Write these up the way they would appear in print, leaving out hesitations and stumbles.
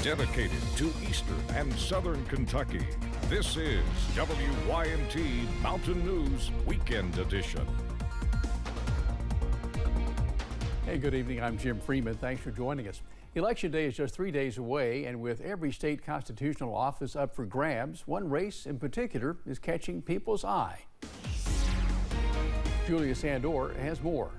Dedicated to Eastern and Southern Kentucky, this is WYMT Mountain News Weekend Edition. Hey, good evening. I'm Jim Freeman. Thanks for joining us. Election day is just 3 days away, and with every state constitutional office up for grabs, one race in particular is catching people's eye. Julia Sandor has more.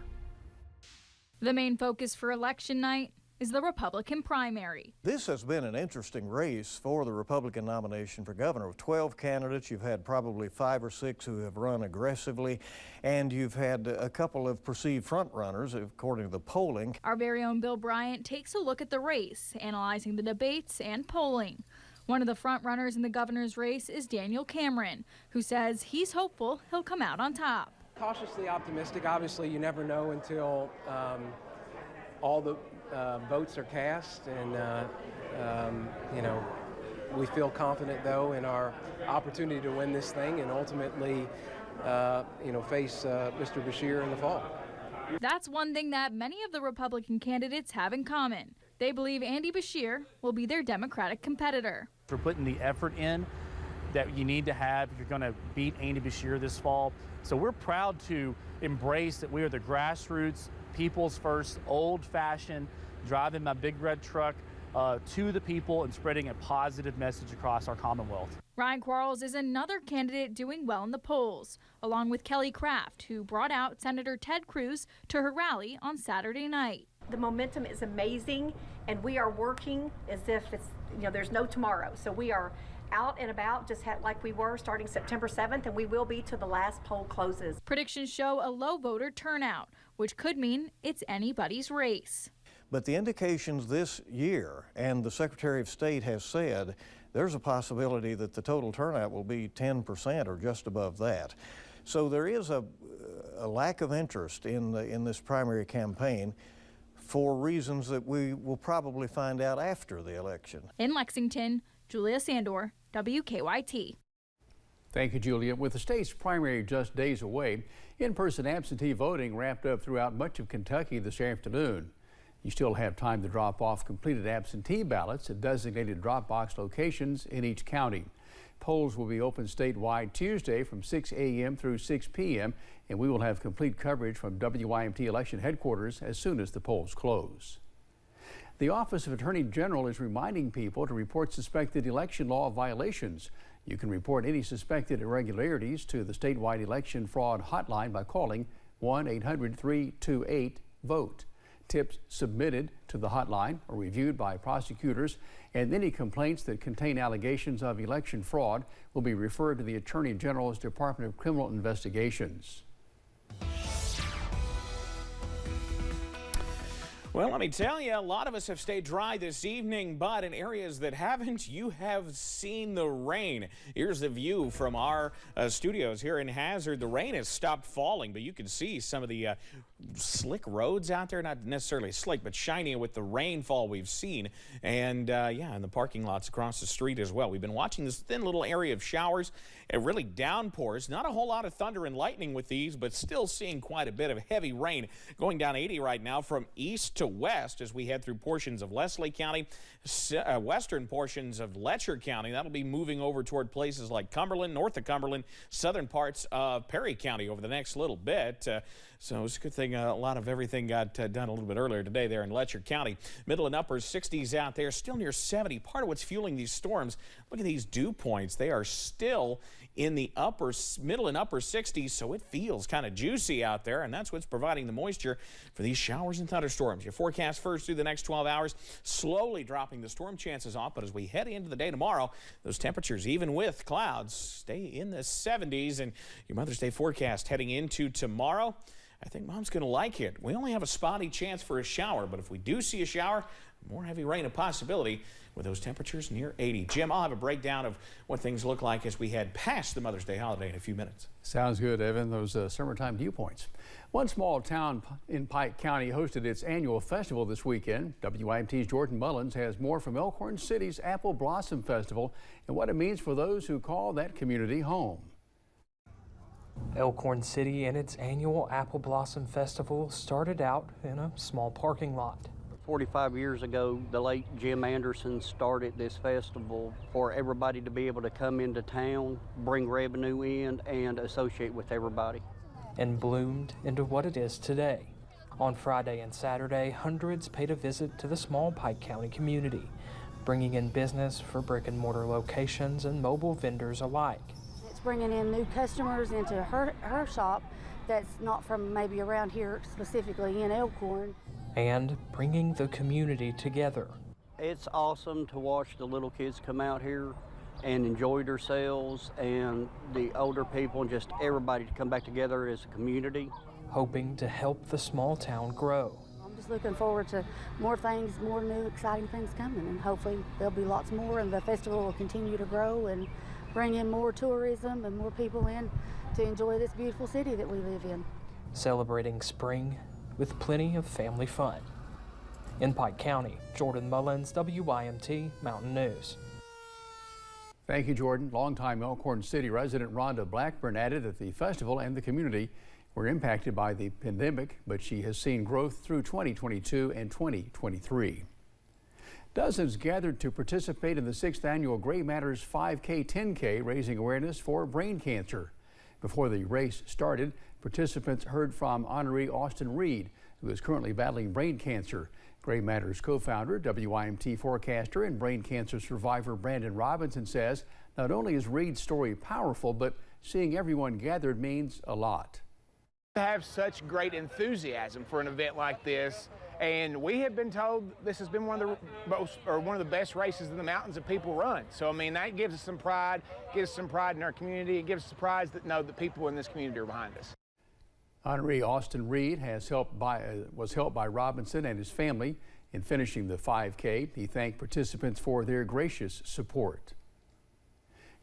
The main focus for election night is the Republican primary. This has been an interesting race for the Republican nomination for governor. With 12 candidates, you've had probably 5 or 6 who have run aggressively, and you've had a couple of perceived front runners, according to the polling. Our very own Bill Bryant takes a look at the race, analyzing the debates and polling. One of the front runners in the governor's race is Daniel Cameron, who says he's hopeful he'll come out on top. Cautiously optimistic. Obviously, you never know until all the votes are cast, and we feel confident though in our opportunity to win this thing and ultimately face Mr. Beshear in the fall. That's one thing that many of the Republican candidates have in common. They believe Andy Beshear will be their Democratic competitor. We're putting the effort in that you need to have if you're going to beat Andy Beshear this fall. So we're proud to embrace that we are the grassroots, people's first, old-fashioned, driving my big red truck to the people and spreading a positive message across our Commonwealth. Ryan Quarles is another candidate doing well in the polls, along with Kelly Craft, who brought out Senator Ted Cruz to her rally on Saturday night. The momentum is amazing, and we are working as if it's, there's no tomorrow. So we are out and about just like we were starting September 7th, and we will be till the last poll closes. Predictions show a low voter turnout, which could mean it's anybody's race. But the indications this year, and the Secretary of State has said, there's a possibility that the total turnout will be 10% or just above that. So there is a lack of interest in this primary campaign for reasons that we will probably find out after the election. In Lexington, Julia Sandor, WKYT. Thank you, Julia. With the state's primary just days away, in-person absentee voting wrapped up throughout much of Kentucky this afternoon. You still have time to drop off completed absentee ballots at designated drop box locations in each county. Polls will be open statewide Tuesday from 6 a.m. through 6 p.m., and we will have complete coverage from WYMT election headquarters as soon as the polls close. The Office of Attorney General is reminding people to report suspected election law violations. You can report any suspected irregularities to the statewide election fraud hotline by calling 1-800-328-VOTE. Tips submitted to the hotline are reviewed by prosecutors, and any complaints that contain allegations of election fraud will be referred to the Attorney General's Department of Criminal Investigations. Well, let me tell you, a lot of us have stayed dry this evening, but in areas that haven't, you have seen the rain. Here's the view from our studios here in Hazard. The rain has stopped falling, but you can see some of the slick roads out there, not necessarily slick, but shiny with the rainfall we've seen. And yeah, and the parking lots across the street as well. We've been watching this thin little area of showers and really downpours. Not a whole lot of thunder and lightning with these, but still seeing quite a bit of heavy rain going down 80 right now from east to west as we head through portions of Leslie County, western portions of Letcher County. That'll be moving over toward places like Cumberland, north of Cumberland, southern parts of Perry County over the next little bit. So it's a good thing a lot of everything got done a little bit earlier today there in Letcher County. Middle and upper 60s out there, still near 70. Part of what's fueling these storms, look at these dew points. They are still in the middle and upper 60s, so it feels kind of juicy out there, and that's what's providing the moisture for these showers and thunderstorms. Your forecast first through the next 12 hours, slowly dropping the storm chances off, but as we head into the day tomorrow, those temperatures, even with clouds, stay in the 70s, and your Mother's Day forecast heading into tomorrow, I think Mom's going to like it. We only have a spotty chance for a shower, but if we do see a shower, more heavy rain a possibility with those temperatures near 80. Jim, I'll have a breakdown of what things look like as we head past the Mother's Day holiday in a few minutes. Sounds good, Evan. Those summertime viewpoints. One small town in Pike County hosted its annual festival this weekend. WYMT's Jordan Mullins has more from Elkhorn City's Apple Blossom Festival and what it means for those who call that community home. Elkhorn City and its annual Apple Blossom Festival started out in a small parking lot. 45 years ago, the late Jim Anderson started this festival for everybody to be able to come into town, bring revenue in, and associate with everybody. And bloomed into what it is today. On Friday and Saturday, hundreds paid a visit to the small Pike County community, bringing in business for brick and mortar locations and mobile vendors alike. It's bringing in new customers into her shop that's not from maybe around here, specifically in Elkhorn. And bringing the community together. It's awesome to watch the little kids come out here and enjoy themselves, and the older people and just everybody to come back together as a community. Hoping to help the small town grow. I'm just looking forward to more things, more new exciting things coming, and hopefully there'll be lots more, and the festival will continue to grow and bring in more tourism and more people in to enjoy this beautiful city that we live in. Celebrating spring with plenty of family fun. In Pike County, Jordan Mullins, WYMT Mountain News. Thank you, Jordan. Longtime Elkhorn City resident Rhonda Blackburn added that the festival and the community were impacted by the pandemic, but she has seen growth through 2022 and 2023. Dozens gathered to participate in the 6th annual Gray Matters 5K 10K, raising awareness for brain cancer. Before the race started, participants heard from honoree Austin Reed, who is currently battling brain cancer. Gray Matters co-founder, WYMT forecaster, and brain cancer survivor Brandon Robinson says not only is Reed's story powerful, but seeing everyone gathered means a lot. To have such great enthusiasm for an event like this, and we have been told this has been one of the best races in the mountains that people run. So I mean, that gives us some pride, in our community. It gives us pride that know the people in this community are behind us. Honoree Austin Reed was helped by Robinson and his family in finishing the 5K. He thanked participants for their gracious support.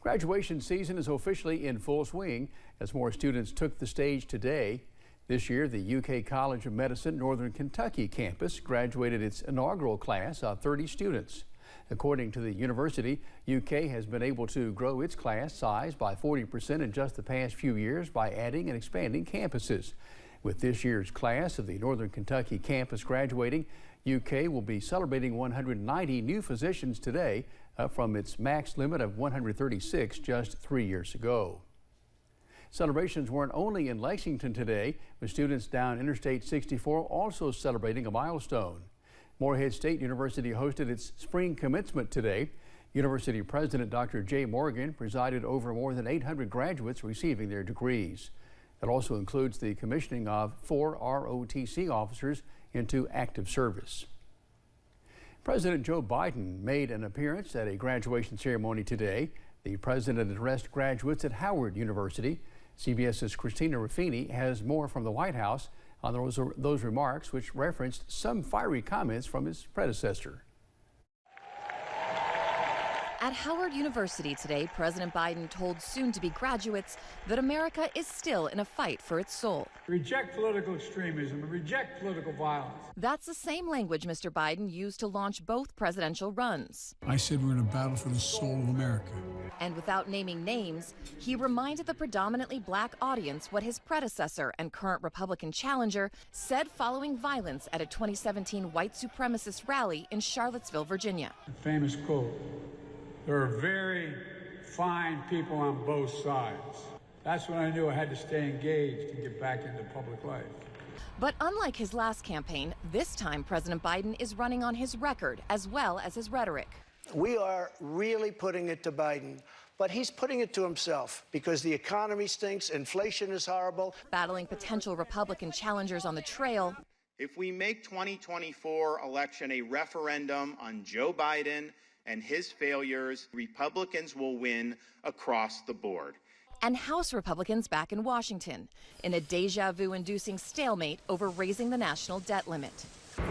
Graduation season is officially in full swing as more students took the stage today. This year, the UK College of Medicine Northern Kentucky campus graduated its inaugural class of 30 students. According to the university, UK has been able to grow its class size by 40% in just the past few years by adding and expanding campuses. With this year's class of the Northern Kentucky campus graduating, UK will be celebrating 190 new physicians today, up from its max limit of 136 just 3 years ago. Celebrations weren't only in Lexington today, with students down Interstate 64 also celebrating a milestone. Morehead State University hosted its spring commencement today. University President Dr. Jay Morgan presided over more than 800 graduates receiving their degrees. That also includes the commissioning of 4 ROTC officers into active service. President Joe Biden made an appearance at a graduation ceremony today. The president addressed graduates at Howard University. CBS's Christina Ruffini has more from the White House on those remarks, which referenced some fiery comments from his predecessor. At Howard University today, President Biden told soon-to-be graduates that America is still in a fight for its soul. Reject political extremism and reject political violence. That's the same language Mr. Biden used to launch both presidential runs. I said we're in a battle for the soul of America. And without naming names, he reminded the predominantly black audience what his predecessor and current Republican challenger said following violence at a 2017 white supremacist rally in Charlottesville, Virginia. A famous quote. There are very fine people on both sides. That's when I knew I had to stay engaged to get back into public life. But unlike his last campaign, this time President Biden is running on his record as well as his rhetoric. We are really putting it to Biden, but he's putting it to himself because the economy stinks, inflation is horrible. Battling potential Republican challengers on the trail. If we make 2024 election a referendum on Joe Biden and his failures, Republicans will win across the board. And House Republicans back in Washington in a deja vu-inducing stalemate over raising the national debt limit. Well,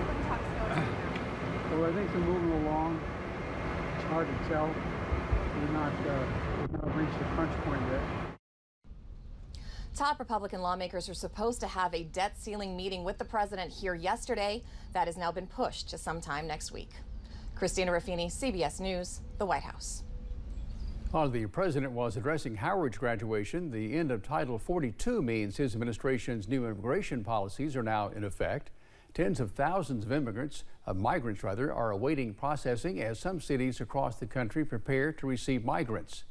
I think they're moving along. It's hard to tell. We've not reached the crunch point yet. Top Republican lawmakers are supposed to have a debt ceiling meeting with the president here yesterday. That has now been pushed to sometime next week. Christina Ruffini, CBS News, the White House. While the president was addressing Howard's graduation, the end of Title 42 means his administration's new immigration policies are now in effect. Tens of thousands of migrants are awaiting processing as some cities across the country prepare to receive migrants.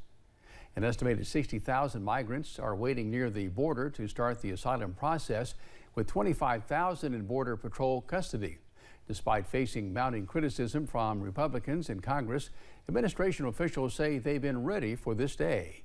An estimated 60,000 migrants are waiting near the border to start the asylum process, with 25,000 in Border Patrol custody. Despite facing mounting criticism from Republicans in Congress, administration officials say they've been ready for this day.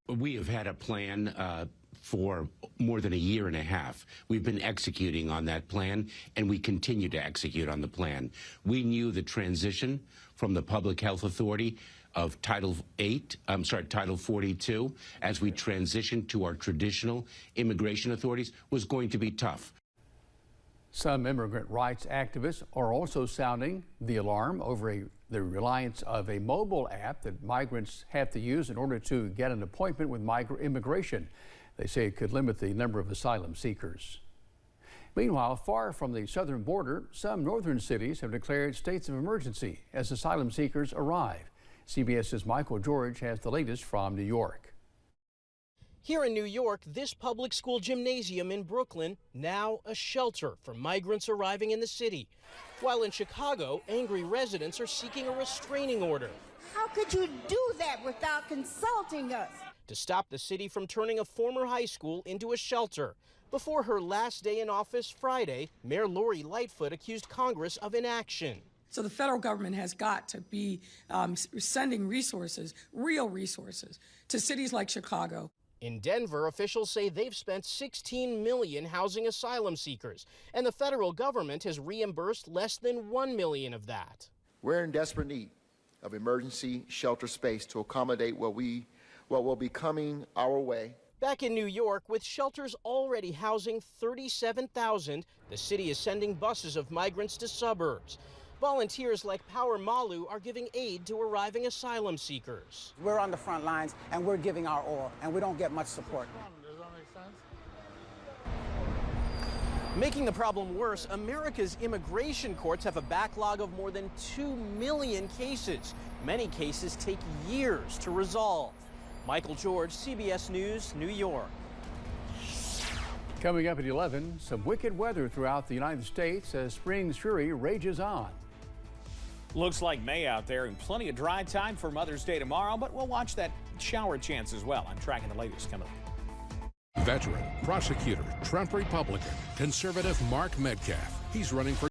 We have had a plan for more than a year and a half. We've been executing on that plan, and we continue to execute on the plan. We knew the transition from the Public Health Authority of Title 42, as we transitioned to our traditional immigration authorities, was going to be tough. Some immigrant rights activists are also sounding the alarm over the reliance of a mobile app that migrants have to use in order to get an appointment with immigration. They say it could limit the number of asylum seekers. Meanwhile, far from the southern border, some northern cities have declared states of emergency as asylum seekers arrive. CBS's Michael George has the latest from New York. Here in New York, this public school gymnasium in Brooklyn, now a shelter for migrants arriving in the city. While in Chicago, angry residents are seeking a restraining order. How could you do that without consulting us? To stop the city from turning a former high school into a shelter. Before her last day in office Friday, Mayor Lori Lightfoot accused Congress of inaction. So the federal government has got to be sending resources, real resources, to cities like Chicago. In Denver, officials say they've spent $16 million housing asylum seekers, and the federal government has reimbursed less than $1 million of that. We're in desperate need of emergency shelter space to accommodate what will be coming our way. Back in New York, with shelters already housing 37,000, the city is sending buses of migrants to suburbs. Volunteers like Power Malu are giving aid to arriving asylum seekers. We're on the front lines and we're giving our all, and we don't get much support. Does that make sense? Making the problem worse, America's immigration courts have a backlog of more than 2 million cases. Many cases take years to resolve. Michael George, CBS News, New York. Coming up at 11, some wicked weather throughout the United States as spring's fury rages on. Looks like May out there and plenty of dry time for Mother's Day tomorrow, but we'll watch that shower chance as well. I'm tracking the latest coming up. Veteran, prosecutor, Trump Republican, conservative Mark Metcalf. He's running for